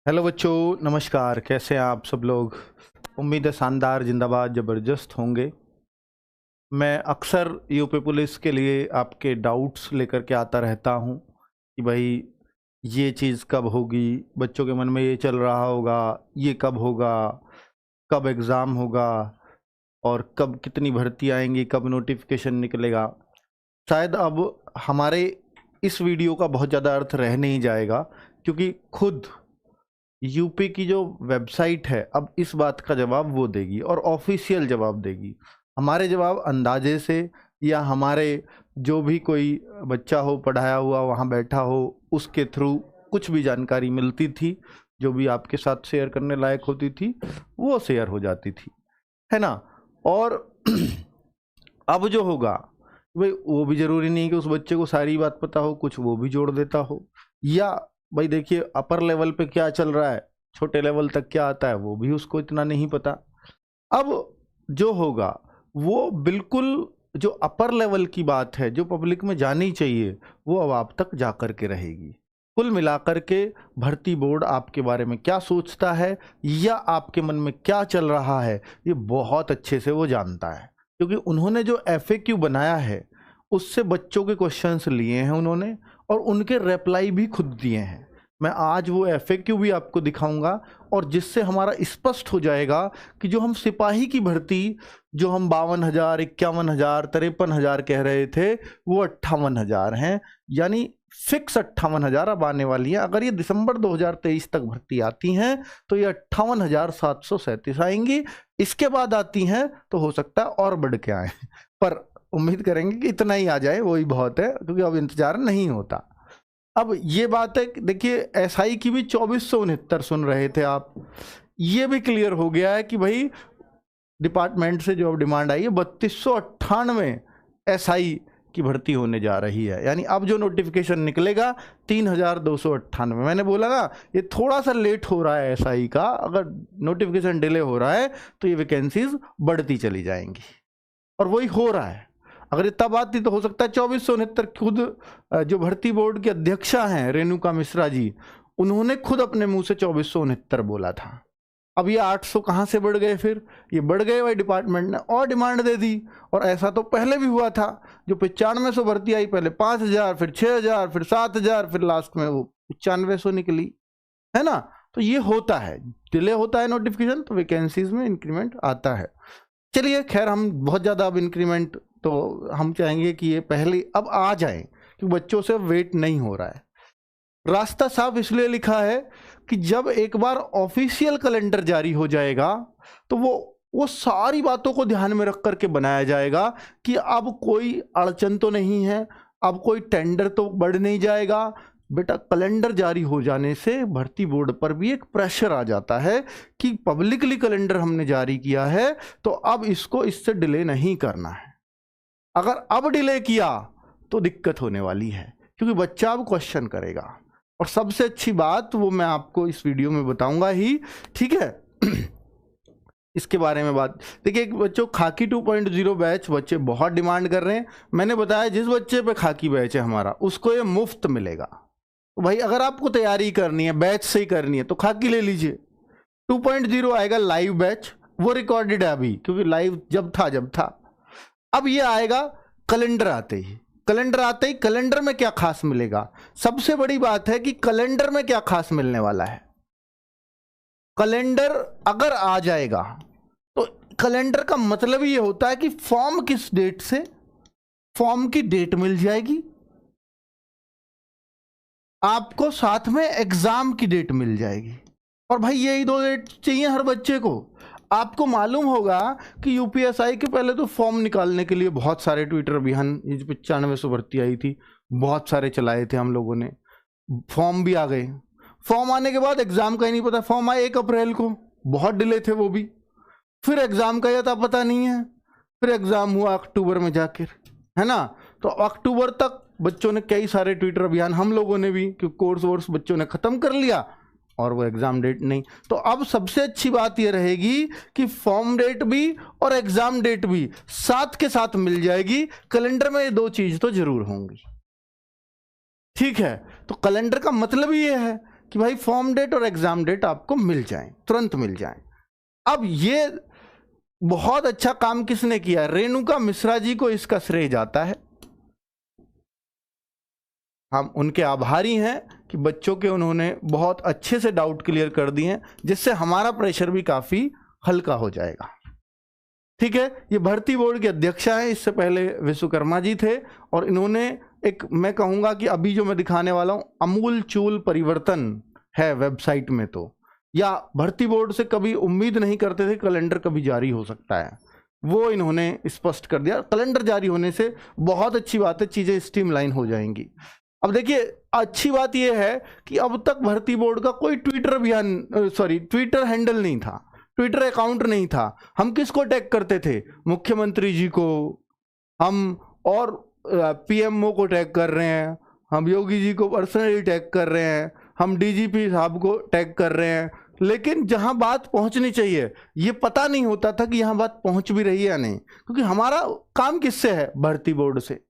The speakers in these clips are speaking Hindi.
हेलो बच्चों, नमस्कार। कैसे हैं आप सब लोग? उम्मीद है शानदार, जिंदाबाद, ज़बरदस्त होंगे। मैं अक्सर यूपी पुलिस के लिए आपके डाउट्स लेकर के आता रहता हूं कि भाई ये चीज़ कब होगी, बच्चों के मन में ये चल रहा होगा, ये कब होगा, कब एग्ज़ाम होगा और कब कितनी भर्ती आएंगी, कब नोटिफिकेशन निकलेगा। शायद अब हमारे इस वीडियो का बहुत ज़्यादा अर्थ रह नहीं जाएगा, क्योंकि खुद यूपी की जो वेबसाइट है अब इस बात का जवाब वो देगी और ऑफिशियल जवाब देगी। हमारे जवाब अंदाजे से या हमारे जो भी कोई बच्चा हो पढ़ाया हुआ वहाँ बैठा हो उसके थ्रू कुछ भी जानकारी मिलती थी, जो भी आपके साथ शेयर करने लायक होती थी वो शेयर हो जाती थी, है ना। और अब जो होगा भाई वो भी ज़रूरी नहीं कि उस बच्चे को सारी बात पता हो, कुछ वो भी जोड़ देता हो। या भाई देखिए अपर लेवल पे क्या चल रहा है, छोटे लेवल तक क्या आता है वो भी उसको इतना नहीं पता। अब जो होगा वो बिल्कुल जो अपर लेवल की बात है जो पब्लिक में जानी चाहिए वो अब आप तक जा कर के रहेगी। कुल मिलाकर के भर्ती बोर्ड आपके बारे में क्या सोचता है या आपके मन में क्या चल रहा है ये बहुत अच्छे से वो जानता है, क्योंकि उन्होंने जो FAQ बनाया है उससे बच्चों के क्वेश्चंस लिए हैं उन्होंने और उनके रिप्लाई भी खुद दिए हैं। मैं आज वो FAQ भी आपको दिखाऊंगा और जिससे हमारा स्पष्ट हो जाएगा कि जो हम सिपाही की भर्ती जो हम 52,000, 51,000, 53,000 कह रहे थे वो 58,000 हैं, यानी फिक्स 58,000 अब आने वाली है। अगर ये दिसंबर 2023 तक भर्ती आती हैं तो ये 58,737 आएंगी। इसके बाद आती हैं तो हो सकता है और बढ़ के आए, पर उम्मीद करेंगे कि इतना ही आ जाए वही बहुत है, क्योंकि अब इंतजार नहीं होता। अब ये बात है, देखिए SI की भी 2469 सुन रहे थे आप, ये भी क्लियर हो गया है कि भाई डिपार्टमेंट से जो अब डिमांड आई है 3298 SI की भर्ती होने जा रही है। यानी अब जो नोटिफिकेशन निकलेगा 3298। मैंने बोला ना ये थोड़ा सा लेट हो रहा है SI का, अगर नोटिफिकेशन डिले हो रहा है तो ये वैकेंसीज बढ़ती चली जाएंगी और वही हो रहा है। अगर ये तब आती तो हो सकता है 2469। खुद जो भर्ती बोर्ड के अध्यक्षा हैं रेणुका मिश्रा जी, उन्होंने खुद अपने मुंह से 2469 बोला था। अब ये 800 कहाँ से बढ़ गए? फिर ये बढ़ गए भाई, डिपार्टमेंट ने और डिमांड दे दी। और ऐसा तो पहले भी हुआ था, जो 9500 भर्ती आई, पहले 5000, फिर 6000, फिर 7000, फिर लास्ट में वो 9500 निकली, है ना। तो ये होता है, डिले होता है नोटिफिकेशन तो वैकेंसीज में इंक्रीमेंट आता है। चलिए खैर, हम बहुत ज़्यादा अब इंक्रीमेंट तो हम चाहेंगे कि ये पहले अब आ जाए, क्योंकि बच्चों से वेट नहीं हो रहा है। रास्ता साफ इसलिए लिखा है कि जब एक बार ऑफिशियल कैलेंडर जारी हो जाएगा तो वो सारी बातों को ध्यान में रख करके बनाया जाएगा कि अब कोई अड़चन तो नहीं है, अब कोई टेंडर तो बढ़ नहीं जाएगा। बेटा कैलेंडर जारी हो जाने से भर्ती बोर्ड पर भी एक प्रेशर आ जाता है कि पब्लिकली कैलेंडर हमने जारी किया है तो अब इसको इससे डिले नहीं करना है। अगर अब डिले किया तो दिक्कत होने वाली है, क्योंकि बच्चा अब क्वेश्चन करेगा। और सबसे अच्छी बात वो मैं आपको इस वीडियो में बताऊंगा ही, ठीक है। इसके बारे में बात देखिए, बच्चों खाकी 2.0 बैच बच्चे बहुत डिमांड कर रहे हैं। मैंने बताया जिस बच्चे पे खाकी बैच है हमारा उसको ये मुफ्त मिलेगा। तो भाई अगर आपको तैयारी करनी है, बैच से ही करनी है, तो खाकी ले लीजिए। 2.0 आएगा लाइव बैच, वो रिकॉर्डेड है अभी, क्योंकि लाइव जब था। अब ये आएगा कैलेंडर आते ही। कैलेंडर में क्या खास मिलेगा? सबसे बड़ी बात है कि कैलेंडर में क्या खास मिलने वाला है। कैलेंडर अगर आ जाएगा तो कैलेंडर का मतलब ये होता है कि फॉर्म किस डेट से, फॉर्म की डेट मिल जाएगी आपको, साथ में एग्जाम की डेट मिल जाएगी। और भाई यही दो डेट चाहिए हर बच्चे को। आपको मालूम होगा कि UPSI के पहले तो फॉर्म निकालने के लिए बहुत सारे ट्विटर अभियान, 9500 भर्ती आई थी, बहुत सारे चलाए थे हम लोगों ने, फॉर्म भी आ गए। फॉर्म आने के बाद एग्जाम का ही नहीं पता, फॉर्म आए 1 अप्रैल को, बहुत डिले थे वो भी। फिर एग्जाम का ये पता नहीं है, फिर एग्जाम हुआ अक्टूबर में जाकर, है ना। तो अक्टूबर तक बच्चों ने कई सारे ट्विटर अभियान, हम लोगों ने भी, क्योंकि कोर्स वोर्स बच्चों ने खत्म कर लिया और वो एग्जाम डेट नहीं। तो अब सबसे अच्छी बात यह रहेगी कि फॉर्म डेट भी और एग्जाम डेट भी साथ के साथ मिल जाएगी। कैलेंडर में ये दो चीज तो जरूर होंगी, ठीक है। तो कैलेंडर का मतलब ये है कि भाई फॉर्म डेट और एग्जाम डेट आपको मिल जाए, तुरंत मिल जाए। अब ये बहुत अच्छा काम किसने किया? रेणुका मिश्रा जी को इसका श्रेय जाता है। हम उनके आभारी हैं कि बच्चों के उन्होंने बहुत अच्छे से डाउट क्लियर कर दिए हैं, जिससे हमारा प्रेशर भी काफी हल्का हो जाएगा। ठीक है, ये भर्ती बोर्ड के अध्यक्षा हैं, इससे पहले विश्वकर्मा जी थे, और इन्होंने एक, मैं कहूंगा कि अभी जो मैं दिखाने वाला हूं, अमूल चूल परिवर्तन है वेबसाइट में। तो या भर्ती बोर्ड से कभी उम्मीद नहीं करते थे कैलेंडर कभी जारी हो सकता है, वो इन्होंने स्पष्ट कर दिया। कैलेंडर जारी होने से बहुत अच्छी बात है, चीजें स्ट्रीमलाइन हो जाएंगी। अब देखिए, अच्छी बात यह है कि अब तक भर्ती बोर्ड का कोई ट्विटर हैंडल नहीं था, ट्विटर अकाउंट नहीं था। हम किसको टैग करते थे? मुख्यमंत्री जी को हम, और पीएमओ को टैग कर रहे हैं, हम योगी जी को पर्सनली टैग कर रहे हैं, हम डीजीपी साहब को टैग कर रहे हैं, लेकिन जहां बात पहुंचनी चाहिए ये पता नहीं होता था कि यहां बात पहुंच भी रही है या नहीं, क्योंकि हमारा काम किससे है? भर्ती बोर्ड से।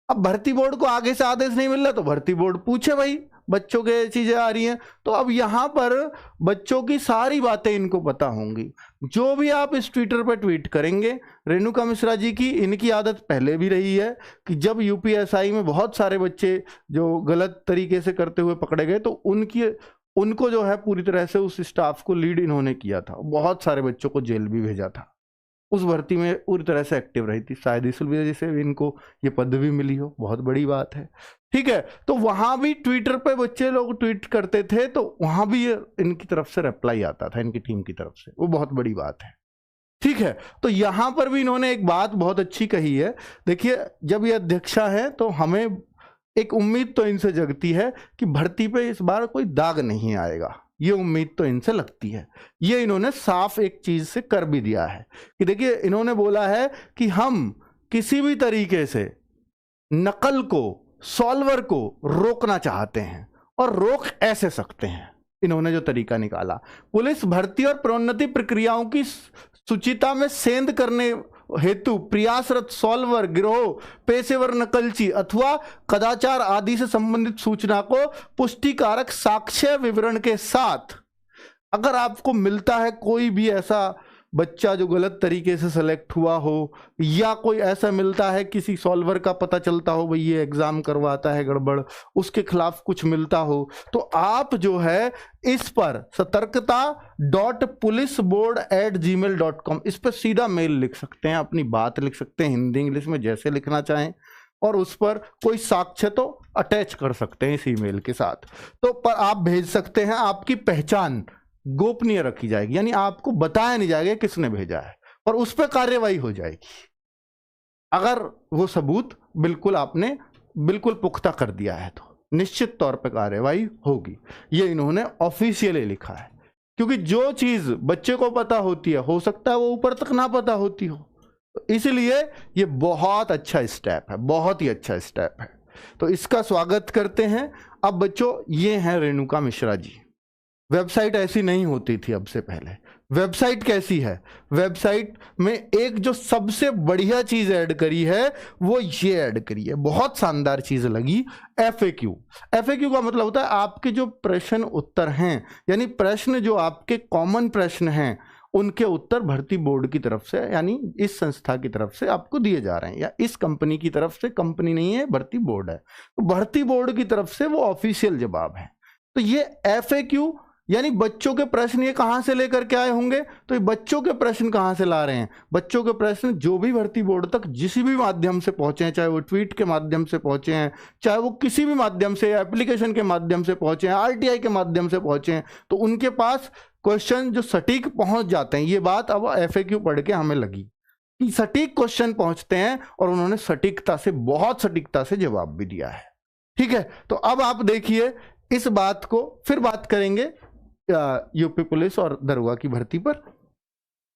अब भर्ती बोर्ड को आगे से आदेश नहीं मिल रहा तो भर्ती बोर्ड पूछे, भाई बच्चों के चीजें आ रही हैं, तो अब यहां पर बच्चों की सारी बातें इनको पता होंगी। जो भी आप इस ट्विटर पर ट्वीट करेंगे, रेणुका मिश्रा जी की, इनकी आदत पहले भी रही है कि जब यूपीएसआई में बहुत सारे बच्चे जो गलत तरीके से करते हुए पकड़े गए, तो उनको जो है पूरी तरह से उस स्टाफ को लीड इन्होंने किया था, बहुत सारे बच्चों को जेल भी भेजा था, उस भर्ती में पूरी तरह से एक्टिव रही थी। शायद इस वजह से इनको ये पदवी मिली हो, बहुत बड़ी बात है। ठीक है, तो वहां भी ट्विटर पे बच्चे लोग ट्वीट करते थे, तो वहां भी इनकी तरफ से रिप्लाई आता था, इनकी टीम की तरफ से, वो बहुत बड़ी बात है। ठीक है, तो यहां पर भी इन्होंने एक बात बहुत अच्छी कही है। देखिए, जब ये अध्यक्षा है तो हमें एक उम्मीद तो इनसे जगती है कि भर्ती पे इस बार कोई दाग नहीं आएगा, ये उम्मीद तो इनसे लगती है। ये इन्होंने साफ एक चीज से कर भी दिया है कि देखिए, इन्होंने बोला है कि हम किसी भी तरीके से नकल को, सॉल्वर को रोकना चाहते हैं, और रोक ऐसे सकते हैं। इन्होंने जो तरीका निकाला, पुलिस भर्ती और प्रोन्नति प्रक्रियाओं की सुचिता में सेंध करने हेतु प्रयासरत सॉल्वर गिरोह, पेशेवर नकलची अथवा कदाचार आदि से संबंधित सूचना को पुष्टिकारक साक्ष्य विवरण के साथ, अगर आपको मिलता है कोई भी ऐसा बच्चा जो गलत तरीके से सेलेक्ट हुआ हो, या कोई ऐसा मिलता है किसी सॉल्वर का पता चलता हो भाई ये एग्जाम करवाता है गड़बड़, उसके खिलाफ कुछ मिलता हो, तो आप जो है इस पर satarkta.puliceboard@gmail.com इस पर सीधा मेल लिख सकते हैं, अपनी बात लिख सकते हैं, हिंदी इंग्लिश में जैसे लिखना चाहें, और उस पर कोई साक्ष्य तो अटैच कर सकते हैं इस ईमेल के साथ। तो पर आप भेज सकते हैं, आपकी पहचान गोपनीय रखी जाएगी, यानी आपको बताया नहीं जाएगा किसने भेजा है, और उस पर कार्यवाही हो जाएगी अगर वो सबूत बिल्कुल आपने बिल्कुल पुख्ता कर दिया है, तो निश्चित तौर पर कार्यवाही होगी। ये इन्होंने ऑफिशियली लिखा है, क्योंकि जो चीज बच्चे को पता होती है, हो सकता है वो ऊपर तक ना पता होती हो, इसलिए ये बहुत अच्छा स्टेप है, बहुत ही अच्छा स्टेप है, तो इसका स्वागत करते हैं। अब बच्चों, ये हैं रेणुका मिश्रा जी। वेबसाइट ऐसी नहीं होती थी अब से पहले। वेबसाइट कैसी है? वेबसाइट में एक जो सबसे बढ़िया चीज ऐड करी है वो ये ऐड करी है, बहुत शानदार चीज लगी, FAQ। FAQ का मतलब होता है आपके जो प्रश्न उत्तर हैं, यानी प्रश्न जो आपके कॉमन प्रश्न हैं उनके उत्तर भर्ती बोर्ड की तरफ से, यानी इस संस्था की तरफ से आपको दिए जा रहे हैं, या इस कंपनी की तरफ से, कंपनी नहीं है भर्ती बोर्ड है, तो भर्ती बोर्ड की तरफ से वो ऑफिशियल जवाब है। तो ये FAQ यानी बच्चों के प्रश्न ये कहां से लेकर के आए होंगे, तो ये बच्चों के प्रश्न कहां से ला रहे हैं? बच्चों के प्रश्न जो भी भर्ती बोर्ड तक जिस भी माध्यम से पहुंचे हैं, चाहे वो ट्वीट के माध्यम से पहुंचे हैं, चाहे वो किसी भी माध्यम से, एप्लीकेशन के माध्यम से पहुंचे हैं, RTI के माध्यम से पहुंचे हैं, तो उनके पास क्वेश्चन जो सटीक पहुंच जाते हैं। ये बात अब FAQ पढ़ के हमें लगी कि सटीक क्वेश्चन पहुंचते हैं, और उन्होंने सटीकता से, बहुत सटीकता से जवाब भी दिया है। ठीक है, तो अब आप देखिए इस बात को, फिर बात करेंगे यूपी पुलिस और दरोगा की भर्ती पर।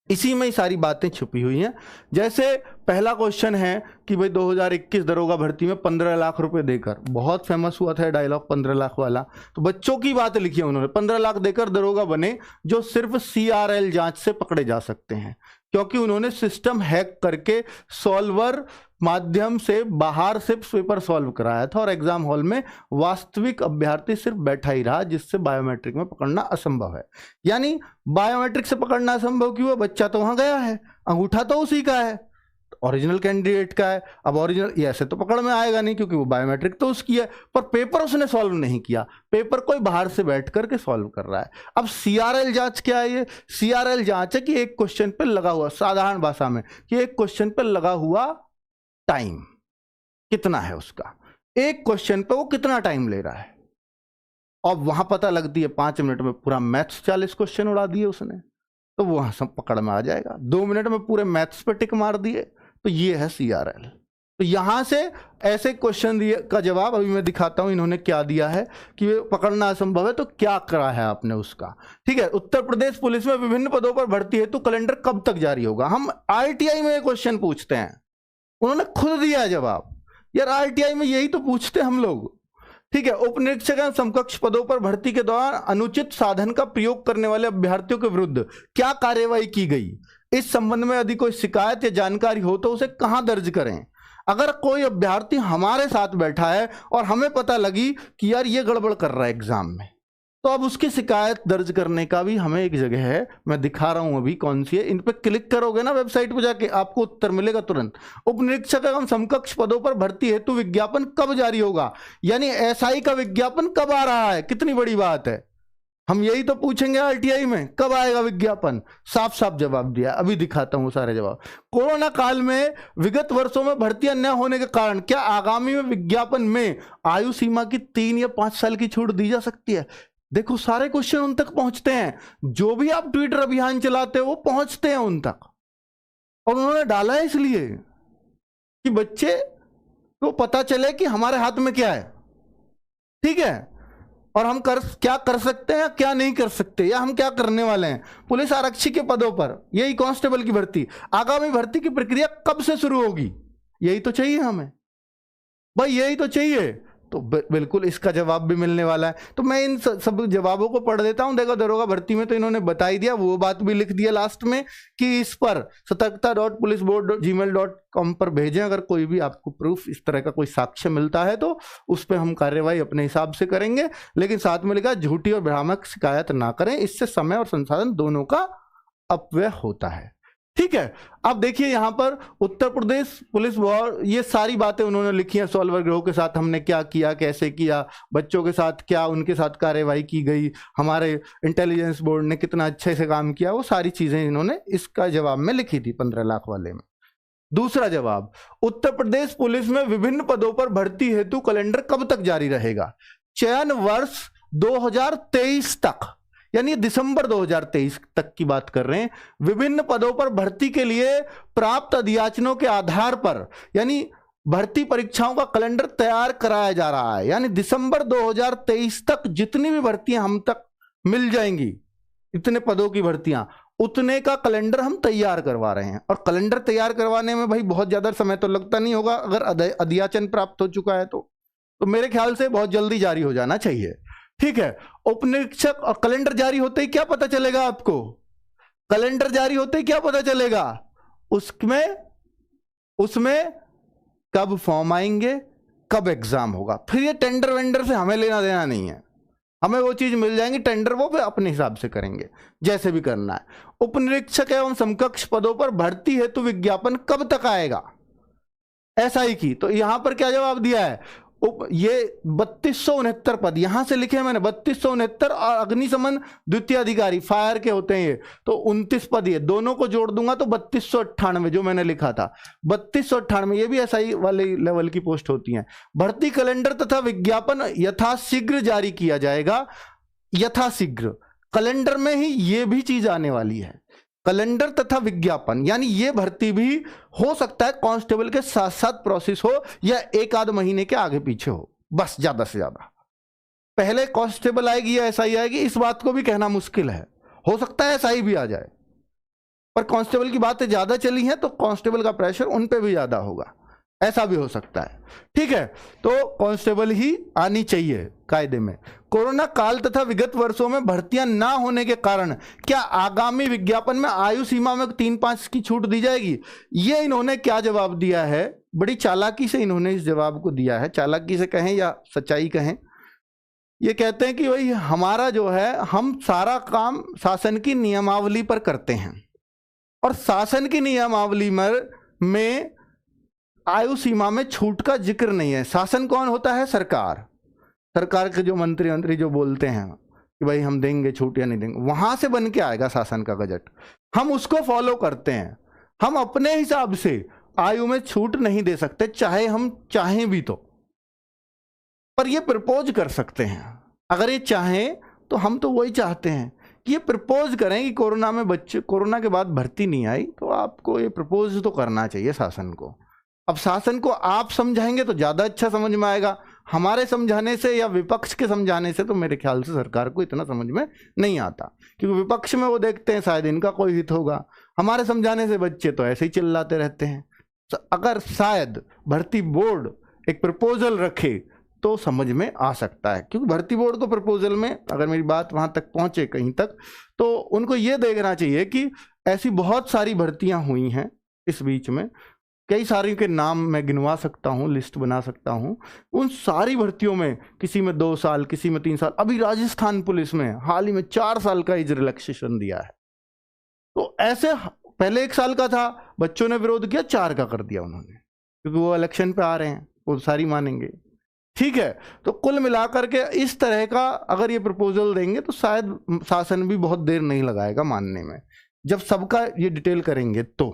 इसी में ही सारी बातें छुपी हुई हैं। जैसे पहला क्वेश्चन है कि भाई 2021 दरोगा भर्ती में 15 लाख रुपए देकर, बहुत फेमस हुआ था डायलॉग 15 लाख वाला, तो बच्चों की बात लिखी है उन्होंने, 15 लाख देकर दरोगा बने जो सिर्फ CRL जांच से पकड़े जा सकते हैं। क्योंकि उन्होंने सिस्टम हैक करके सॉल्वर माध्यम से बाहर से पेपर सॉल्व कराया था और एग्जाम हॉल में वास्तविक अभ्यर्थी सिर्फ बैठा ही रहा, जिससे बायोमेट्रिक में पकड़ना असंभव है। यानी बायोमेट्रिक से पकड़ना असंभव क्यों है? बच्चा तो वहां गया है, अंगूठा तो उसी का है, ओरिजिनल कैंडिडेट का है। अब ओरिजिनल ऐसे तो पकड़ में आएगा नहीं क्योंकि वो बायोमेट्रिक तो उसकी है, पर पेपर उसने सॉल्व नहीं किया, पेपर कोई बाहर से बैठ करके सॉल्व कर रहा है। अब सीआरएल जांच क्या है? ये सीआरएल जांच है कि एक क्वेश्चन पे लगा हुआ, साधारण भाषा में कि एक क्वेश्चन पे लगा हुआ टाइम कितना है उसका, एक क्वेश्चन पे वो कितना टाइम ले रहा है। और वहां पता लगती है 5 मिनट में पूरा मैथ्स 40 क्वेश्चन उड़ा दिए उसने, तो वहां सब पकड़ में आ जाएगा। 2 मिनट में पूरे मैथ्स पे टिक मार दिए, तो ये है सीआरएल। तो यहां से ऐसे क्वेश्चन दिए का जवाब अभी मैं दिखाता हूं इन्होंने क्या दिया है कि ये पकड़ना असंभव है, तो क्या करा है आपने उसका। ठीक है, उत्तर प्रदेश पुलिस में विभिन्न पदों पर भर्ती हेतु कैलेंडर कब तक जारी होगा? हम आरटीआई में क्वेश्चन पूछते हैं, उन्होंने खुद दिया जवाब। यार आरटीआई में यही तो पूछते हम लोग। ठीक है, उप निरीक्षक एवं समकक्ष पदों पर भर्ती के दौरान अनुचित साधन का प्रयोग करने वाले अभ्यर्थियों के विरुद्ध क्या कार्यवाही की गई? इस संबंध में यदि कोई शिकायत या जानकारी हो तो उसे कहां दर्ज करें? अगर कोई अभ्यर्थी हमारे साथ बैठा है और हमें पता लगी कि यार ये गड़बड़ कर रहा है एग्जाम में, तो अब उसकी शिकायत दर्ज करने का भी हमें एक जगह है, मैं दिखा रहा हूं अभी कौन सी है। इन पे क्लिक करोगे ना वेबसाइट पे जाके, आपको उत्तर मिलेगा तुरंत। उप निरीक्षक एवं समकक्ष पदों पर भर्ती हेतु विज्ञापन कब जारी होगा? यानी एसआई का विज्ञापन कब आ रहा है? कितनी बड़ी बात है, हम यही तो पूछेंगे आरटीआई में, कब आएगा विज्ञापन? साफ साफ जवाब दिया, अभी दिखाता हूं सारे जवाब। कोरोना काल में विगत वर्षों में भर्तियां न होने के कारण क्या आगामी में विज्ञापन में आयु सीमा की 3 या 5 साल की छूट दी जा सकती है? देखो सारे क्वेश्चन उन तक पहुंचते हैं, जो भी आप ट्विटर अभियान चलाते हो वो पहुंचते हैं उन तक। और उन्होंने डाला है इसलिए कि बच्चे को पता चले कि हमारे हाथ में क्या है। ठीक है, और हम क्या कर सकते हैं, क्या नहीं कर सकते, या हम क्या करने वाले हैं। पुलिस आरक्षी के पदों पर, यही कांस्टेबल की भर्ती, आगामी भर्ती की प्रक्रिया कब से शुरू होगी? यही तो चाहिए हमें भाई, यही तो चाहिए। तो बिल्कुल इसका जवाब भी मिलने वाला है। तो मैं इन सब जवाबों को पढ़ देता हूं। देखो दरोगा भर्ती में तो इन्होंने बता ही दिया, वो बात भी लिख दिया लास्ट में कि इस पर सतर्कता.पुलिसबोर्ड@gmail.com पर भेजें। अगर कोई भी आपको प्रूफ इस तरह का कोई साक्ष्य मिलता है तो उस पर हम कार्यवाही अपने हिसाब से करेंगे, लेकिन साथ में लिखा झूठी और भ्रामक शिकायत ना करें, इससे समय और संसाधन दोनों का अपव्यय होता है। ठीक है, अब देखिए यहां पर उत्तर प्रदेश पुलिस बोर्ड, ये सारी बातें उन्होंने लिखी हैं। सॉल्वर गिरोह के साथ हमने क्या किया, कैसे किया, बच्चों के साथ क्या उनके साथ कार्यवाही की गई, हमारे इंटेलिजेंस बोर्ड ने कितना अच्छे से काम किया, वो सारी चीजें इन्होंने इसका जवाब में लिखी थी 15 लाख वाले में। दूसरा जवाब, उत्तर प्रदेश पुलिस में विभिन्न पदों पर भर्ती हेतु कैलेंडर कब तक जारी रहेगा? चयन वर्ष 2023 तक, यानी दिसंबर 2023 तक की बात कर रहे हैं। विभिन्न पदों पर भर्ती के लिए प्राप्त अधियाचनों के आधार पर, यानी भर्ती परीक्षाओं का कैलेंडर तैयार कराया जा रहा है। यानी दिसंबर 2023 तक जितनी भी भर्तियां हम तक मिल जाएंगी, इतने पदों की भर्तियां, उतने का कैलेंडर हम तैयार करवा रहे हैं। और कैलेंडर तैयार करवाने में भाई बहुत ज्यादा समय तो लगता नहीं होगा, अगर अधियाचन प्राप्त हो चुका है तो मेरे ख्याल से बहुत जल्दी जारी हो जाना चाहिए। ठीक है, उप निरीक्षक, और कैलेंडर जारी होते ही क्या पता चलेगा आपको? कैलेंडर जारी होते ही क्या पता चलेगा? उसमें कब फॉर्म आएंगे, कब एग्जाम होगा। फिर ये टेंडर वेंडर से हमें लेना देना नहीं है, हमें वो चीज मिल जाएंगी, टेंडर वो अपने हिसाब से करेंगे जैसे भी करना है। उप निरीक्षक एवं समकक्ष पदों पर भर्ती हेतु विज्ञापन कब तक आएगा? एसआई की, तो यहां पर क्या जवाब दिया है? ये 3269 पद यहां से लिखे मैंने, 3269, और अग्निशमन द्वितीय अधिकारी फायर के होते हैं ये, तो 29 पद, ये दोनों को जोड़ दूंगा तो 3298 जो मैंने लिखा था, 3298, ये भी एसआई वाले लेवल की पोस्ट होती हैं। भर्ती कैलेंडर तथा विज्ञापन यथाशीघ्र जारी किया जाएगा। यथाशीघ्र, कैलेंडर में ही ये भी चीज आने वाली है, कैलेंडर तथा विज्ञापन, यानी ये भर्ती भी हो सकता है कांस्टेबल के साथ साथ प्रोसेस हो, या एक आध महीने के आगे पीछे हो, बस ज्यादा से ज्यादा। पहले कांस्टेबल आएगी या एसआई आएगी, इस बात को भी कहना मुश्किल है, हो सकता है एसआई भी आ जाए, पर कांस्टेबल की बातें ज्यादा चली हैं तो कांस्टेबल का प्रेशर उन पे भी ज्यादा होगा। ऐसा भी हो सकता है। ठीक है, तो कांस्टेबल ही आनी चाहिए कायदे में। कोरोना काल तथा विगत वर्षों में भर्तियां ना होने के कारण क्या आगामी विज्ञापन में आयु सीमा में 3-5 की छूट दी जाएगी? ये इन्होंने क्या जवाब दिया है, बड़ी चालाकी से इन्होंने इस जवाब को दिया है, चालाकी से कहें या सच्चाई कहें। ये कहते हैं कि भाई हमारा जो है, हम सारा काम शासन की नियमावली पर करते हैं और शासन की नियमावली में आयु सीमा में छूट का जिक्र नहीं है। शासन कौन होता है? सरकार। सरकार के जो मंत्री जो बोलते हैं कि भाई हम देंगे छूट या नहीं देंगे, वहां से बन के आएगा शासन का बजट, हम उसको फॉलो करते हैं। हम अपने हिसाब से आयु में छूट नहीं दे सकते, चाहे हम चाहें भी तो, पर ये प्रपोज कर सकते हैं। अगर ये चाहें तो हम तो वही चाहते हैं कि ये प्रपोज करें कि कोरोना में बच्चे, कोरोना के बाद भर्ती नहीं आई तो आपको ये प्रपोज तो करना चाहिए शासन को। अब शासन को आप समझाएंगे तो ज़्यादा अच्छा समझ में आएगा, हमारे समझाने से या विपक्ष के समझाने से तो मेरे ख्याल से सरकार को इतना समझ में नहीं आता, क्योंकि विपक्ष में वो देखते हैं शायद इनका कोई हित होगा, हमारे समझाने से बच्चे तो ऐसे ही चिल्लाते रहते हैं। तो अगर शायद भर्ती बोर्ड एक प्रपोजल रखे तो समझ में आ सकता है, क्योंकि भर्ती बोर्ड को प्रपोजल में, अगर मेरी बात वहाँ तक पहुँचे कहीं तक, तो उनको ये देखना चाहिए कि ऐसी बहुत सारी भर्तियाँ हुई हैं इस बीच में, कई सारी के नाम मैं गिनवा सकता हूँ, लिस्ट बना सकता हूँ। उन सारी भर्तियों में किसी में 2 साल, किसी में 3 साल, अभी राजस्थान पुलिस में हाल ही में 4 साल का एज रिलैक्सेशन दिया है। तो ऐसे पहले 1 साल का था, बच्चों ने विरोध किया, 4 का कर दिया उन्होंने, क्योंकि वो इलेक्शन पे आ रहे हैं, वो सारी मानेंगे। ठीक है, तो कुल मिलाकर के इस तरह का अगर ये प्रपोजल देंगे तो शायद शासन भी बहुत देर नहीं लगाएगा मानने में, जब सबका ये डिटेल करेंगे तो।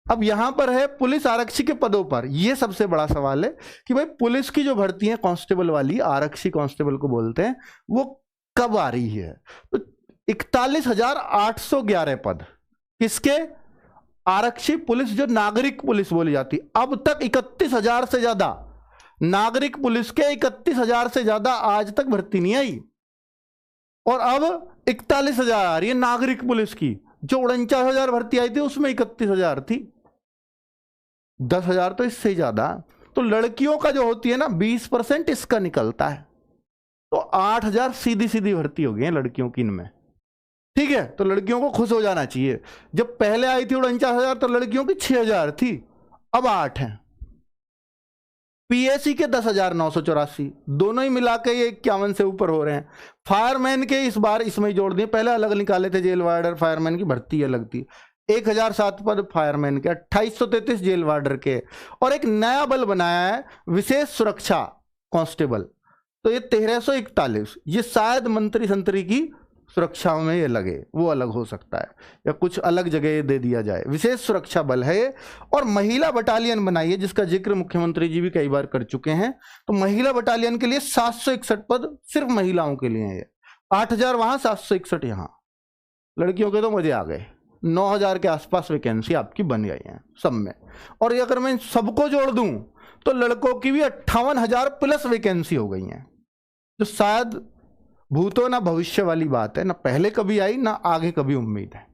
अब यहां पर है पुलिस आरक्षी के पदों पर, यह सबसे बड़ा सवाल है कि भाई पुलिस की जो भर्ती है कांस्टेबल वाली, आरक्षी कांस्टेबल को बोलते हैं, वो कब आ रही है? तो 41,811 पद किसके? आरक्षी पुलिस, जो नागरिक पुलिस बोली जाती। अब तक 31,000 से ज्यादा नागरिक पुलिस के 31,000 से ज्यादा आज तक भर्ती नहीं आई, और अब 41,000 आ रही है नागरिक पुलिस की। जो 49,000 भर्ती आई थी उसमें 31,000 थी, 10,000 तो इससे ज्यादा। तो लड़कियों का जो होती है ना 20% इसका निकलता है, तो 8,000 सीधी सीधी भर्ती हो गई है लड़कियों की इनमें। ठीक है, तो लड़कियों को खुश हो जाना चाहिए। जब पहले आई थी 49,000 तो लड़कियों की 6,000 थी, अब 8 है। पीएसी के 10,984, दोनों ही मिला के ये 51 से ऊपर हो रहे हैं। फायरमैन के इस बार इसमें जोड़ दिए, पहले अलग निकाले थे, जेल वार्डर फायरमैन की भर्ती अलग थी। 1,007 पद फायरमैन के, 2833 जेल वार्डर के, और एक नया बल बनाया है विशेष सुरक्षा कांस्टेबल, तो ये 1341। ये शायद मंत्री संतरी की सुरक्षा में ये लगे, वो अलग हो सकता है, या कुछ अलग जगह दे दिया जाए। विशेष सुरक्षा बल है ये, और महिला बटालियन बनाई है जिसका जिक्र मुख्यमंत्री जी भी कई बार कर चुके हैं। तो महिला बटालियन के लिए 761 पद सिर्फ महिलाओं के लिए है। 8,000 वहां, 761 यहाँ। लड़कियों के तो मजे आ गए, 9,000 के आसपास वैकेंसी आपकी बन गई है सब में। और ये अगर मैं सबको जोड़ दूं तो लड़कों की भी 58,000 प्लस वैकेंसी हो गई हैं, जो शायद भूतो ना भविष्य वाली बात है, ना पहले कभी आई ना आगे कभी उम्मीद है।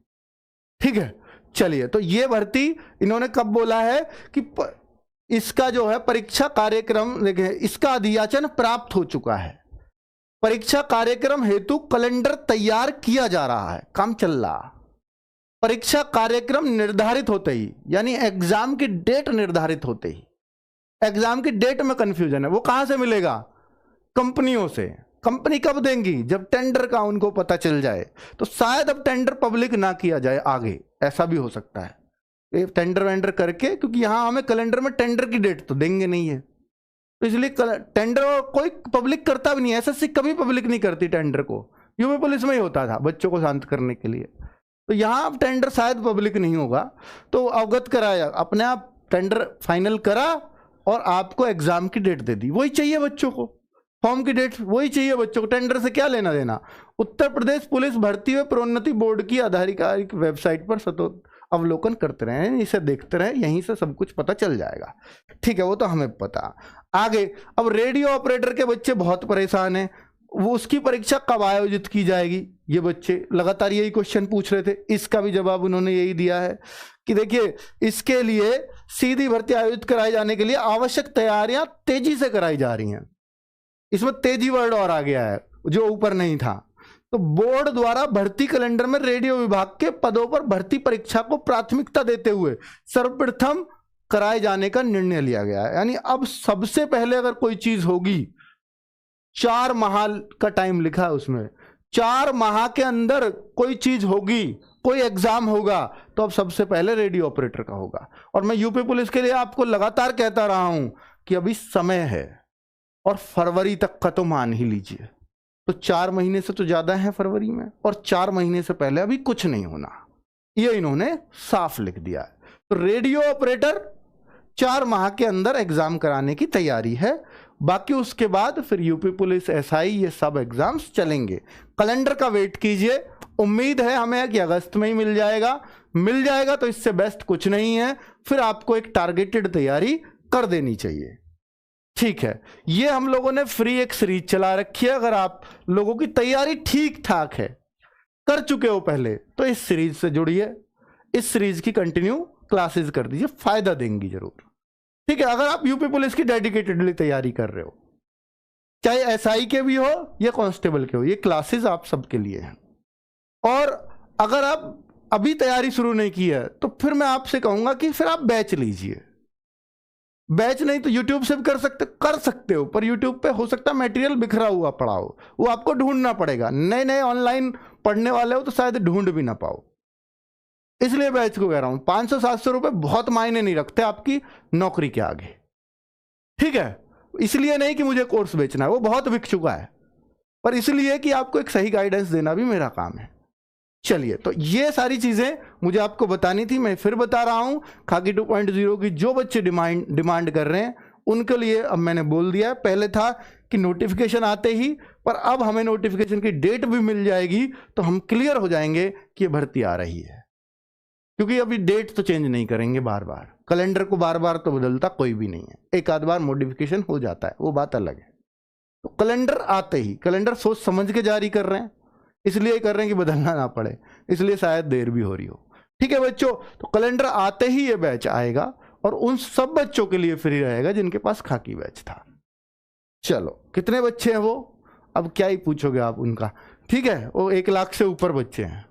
ठीक है, चलिए, तो ये भर्ती इन्होंने कब बोला है कि इसका जो है परीक्षा कार्यक्रम, देखिए इसका अधियाचन प्राप्त हो चुका है, परीक्षा कार्यक्रम हेतु कैलेंडर तैयार किया जा रहा है, काम चल रहा। परीक्षा कार्यक्रम निर्धारित होते ही, यानी एग्जाम की डेट निर्धारित होते ही, एग्जाम की डेट में कंफ्यूजन है, वो कहां से मिलेगा? कंपनियों से। कंपनी कब देंगी? जब टेंडर का उनको पता चल जाए। तो शायद अब टेंडर पब्लिक ना किया जाए आगे, ऐसा भी हो सकता है, टेंडर वेंडर करके, क्योंकि यहां हमें कैलेंडर में टेंडर की डेट तो देंगे नहीं है, तो इसलिए टेंडर कोई पब्लिक करता भी नहीं है। एसएससी कभी पब्लिक नहीं करती टेंडर को, यूपी पुलिस में ही होता था बच्चों को शांत करने के लिए। तो यहाँ अब टेंडर शायद पब्लिक नहीं होगा, तो अवगत कराया, अपने आप टेंडर फाइनल करा और आपको एग्जाम की डेट दे दी, वही चाहिए बच्चों को, फॉर्म की डेट वही चाहिए बच्चों को, टेंडर से क्या लेना देना। उत्तर प्रदेश पुलिस भर्ती व प्रोन्नति बोर्ड की आधिकारिक वेबसाइट पर सतत अवलोकन करते रहें, इसे देखते रहें, यहीं से सब कुछ पता चल जाएगा। ठीक है, वो तो हमें पता। आगे, अब रेडियो ऑपरेटर के बच्चे बहुत परेशान हैं, वो उसकी परीक्षा कब आयोजित की जाएगी, ये बच्चे लगातार यही क्वेश्चन पूछ रहे थे। इसका भी जवाब उन्होंने यही दिया है कि देखिए, इसके लिए सीधी भर्ती आयोजित कराए जाने के लिए आवश्यक तैयारियां तेजी से कराई जा रही हैं। इसमें तेजी वर्ड और आ गया है जो ऊपर नहीं था। तो बोर्ड द्वारा भर्ती कैलेंडर में रेडियो विभाग के पदों पर भर्ती परीक्षा को प्राथमिकता देते हुए सर्वप्रथम कराए जाने का निर्णय लिया गया है। यानी अब सबसे पहले अगर कोई चीज होगी, 4 माह का टाइम लिखा है उसमें, 4 माह के अंदर कोई चीज होगी, कोई एग्जाम होगा, तो अब सबसे पहले रेडियो ऑपरेटर का होगा। और मैं यूपी पुलिस के लिए आपको लगातार कहता रहा हूं कि अभी समय है, और फरवरी तक का तो मान ही लीजिए, तो 4 महीने से तो ज्यादा है फरवरी में, और 4 महीने से पहले अभी कुछ नहीं होना, ये इन्होंने साफ लिख दिया है। तो रेडियो ऑपरेटर 4 माह के अंदर एग्जाम कराने की तैयारी है। बाकी उसके बाद फिर यूपी पुलिस, एसआई, ये सब एग्जाम्स चलेंगे। कैलेंडर का वेट कीजिए, उम्मीद है हमें कि अगस्त में ही मिल जाएगा तो इससे बेस्ट कुछ नहीं है। फिर आपको एक टारगेटेड तैयारी कर देनी चाहिए, ठीक है। ये हम लोगों ने फ्री एक सीरीज चला रखी है। अगर आप लोगों की तैयारी ठीक ठाक है, कर चुके हो पहले, तो इस सीरीज से जुड़िए, इस सीरीज की कंटिन्यू क्लासेस कर दीजिए, फायदा देंगी जरूर, ठीक है। अगर आप यूपी पुलिस की डेडिकेटेडली तैयारी कर रहे हो, चाहे एसआई के भी हो या कांस्टेबल के हो, ये क्लासेस आप सबके लिए हैं। और अगर आप अभी तैयारी शुरू नहीं की है, तो फिर मैं आपसे कहूंगा कि फिर आप बैच लीजिए। बैच नहीं तो यूट्यूब से भी कर सकते हो, पर यूट्यूब पे हो सकता है मटेरियल बिखरा हुआ पड़ा हो, वो आपको ढूंढना पड़ेगा। नए ऑनलाइन पढ़ने वाले हो तो शायद ढूंढ भी ना पाओ, इसलिए बैच को कह रहा हूं। 500-700 रुपए बहुत मायने नहीं रखते आपकी नौकरी के आगे, ठीक है। इसलिए नहीं कि मुझे कोर्स बेचना है, वो बहुत बिक चुका है, पर इसलिए कि आपको एक सही गाइडेंस देना भी मेरा काम है। चलिए, तो ये सारी चीजें मुझे आपको बतानी थी, मैं फिर बता रहा हूं। खाकी 2.0 की जो बच्चे डिमांड कर रहे हैं उनके लिए अब मैंने बोल दिया है। पहले था कि नोटिफिकेशन आते ही, पर अब हमें नोटिफिकेशन की डेट भी मिल जाएगी, तो हम क्लियर हो जाएंगे कि ये भर्ती आ रही है। क्योंकि अभी डेट तो चेंज नहीं करेंगे बार बार, कैलेंडर को बार बार तो बदलता कोई भी नहीं है, एक आध बार मॉडिफिकेशन हो जाता है, वो बात अलग है। तो कैलेंडर आते ही, कैलेंडर सोच समझ के जारी कर रहे हैं, इसलिए कर रहे हैं कि बदलना ना पड़े, इसलिए शायद देर भी हो रही हो, ठीक है बच्चों। तो कैलेंडर आते ही ये बैच आएगा, और उन सब बच्चों के लिए फ्री रहेगा जिनके पास खाकी बैच था। चलो, कितने बच्चे हैं वो, अब क्या ही पूछोगे आप उनका, ठीक है। वो 1 लाख से ऊपर बच्चे हैं।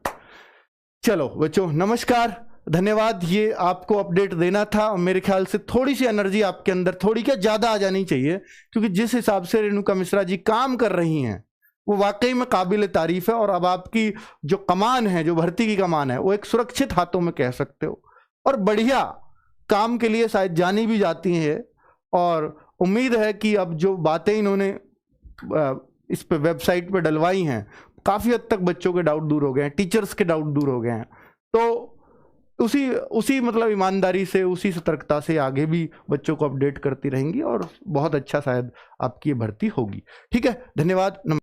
चलो बच्चों, नमस्कार, धन्यवाद। ये आपको अपडेट देना था। मेरे ख्याल से थोड़ी सी एनर्जी आपके अंदर थोड़ी क्या ज्यादा आ जानी चाहिए, क्योंकि जिस हिसाब से रेणुका मिश्रा जी काम कर रही हैं वो वाकई में काबिल तारीफ है। और अब आपकी जो कमान है, जो भर्ती की कमान है, वो एक सुरक्षित हाथों में कह सकते हो, और बढ़िया काम के लिए शायद जानी भी जाती है। और उम्मीद है कि अब जो बातें इन्होंने इस पे वेबसाइट पे डलवाई हैं, काफी हद तक बच्चों के डाउट दूर हो गए हैं, टीचर्स के डाउट दूर हो गए हैं। तो उसी मतलब ईमानदारी से, उसी सतर्कता से आगे भी बच्चों को अपडेट करती रहेंगी, और बहुत अच्छा शायद आपकी ये भर्ती होगी, ठीक है। धन्यवाद।